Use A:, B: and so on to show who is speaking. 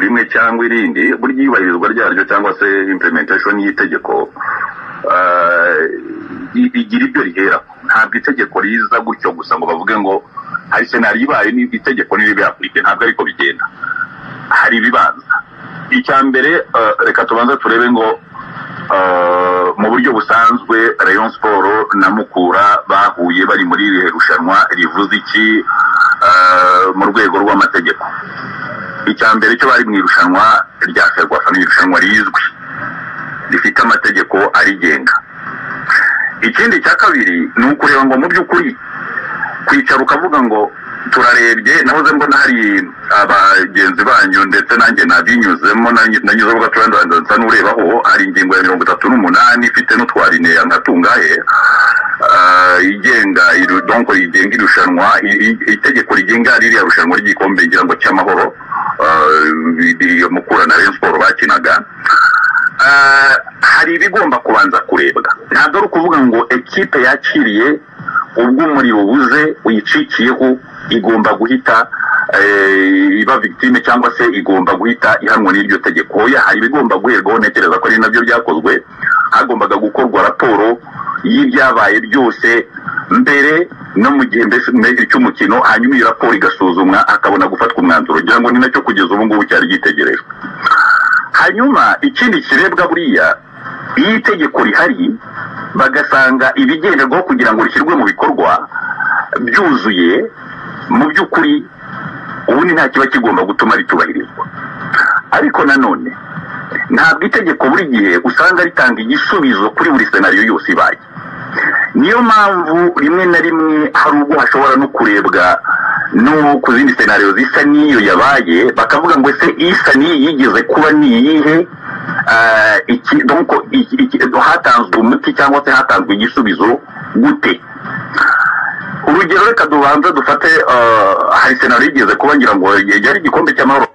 A: rimwe cyangwa irindi burya iyubahirizwa ryaryo cyangwa se implementation y'itegeko igira ibyo rihera. Ntabwo itegeko riza gutyo gusa ngo bavuge ngo hari senari ibaye n'itegeko n'iribe aplike, ntabwo ariko bigenda. Hari ibibanza. Icya mbere reka tubanza turebe ngo mu buryo busanzwe Rayon Sport na Mukura bahuye bari muri iri rushanwa rivuze iki mu rwego rw'amategeko. Icya mbere cyo bari mu irushanwa rya Ferwafa, ni irushanwa rizwi rifite amategeko arigenga. Ikindi cya kabiri ni ukureba ngo mu by'ukuri kwicara ukavuga ngo turarebye, nahoze mbona hari abagenzi banyu ndetse nanjye nabinyuzemo nanyuzeho gatoya nsa n'urebaho, hari ingingo ya 38 ifite n'utwarine yangatungaye igenga donc igenga irushanwa, itegeko rigenga ririya rushanwa ry'igikombe ngira ngo cy'amahoro Mukura na Rayon Sport bakinaga. Hari ibigomba kubanza kurebwa. Ntabwo ari ukuvuga ngo ekipe yakiriye ubwo umuriro ubuze uyicikiyeho igomba guhita iba victime cyangwa se igomba guhita ihanwa n'iryo tegeko. Hari ibigomba guherwaho, nekereza ko ari nabyo byakozwe. Hagombaga gukorwa raporo y'ibyabaye byose mbere no mu gihe mbese cy'umukino, hanyuma iyo raporo igasuzumwa akabona gufatwa umwanzuro. Ngira ngo ni nacyo kugeza ubu ngubu cyari gitegerejwe. Hanyuma ikindi kirebwa buriya, iyo itegeko rihari bagasanga ibigenderwaho kugira ngo rishyirwe mu bikorwa byuzuye, mu by'ukuri ubundi nta kiba kigomba gutuma ritubahirizwa. Ariko nanone ntabwo itegeko buri gihe usanga ritanga igisubizo kuri buri senariyo yose ibaye. Niyo mpamvu rimwe na rimwe hari ubwo hashobora no kurebwa no ku zindi senariyo zisa n'iyo yabaye, bakavuga ngo ese isa n'iyi yigeze kuba niyihe, donc hatanzwe umuti cyangwa se hatanzwe igisubizo gute. Urugero reka dubanza dufate hari senariyo igeze kuba ngira ngo yari igikombe cy'amahoro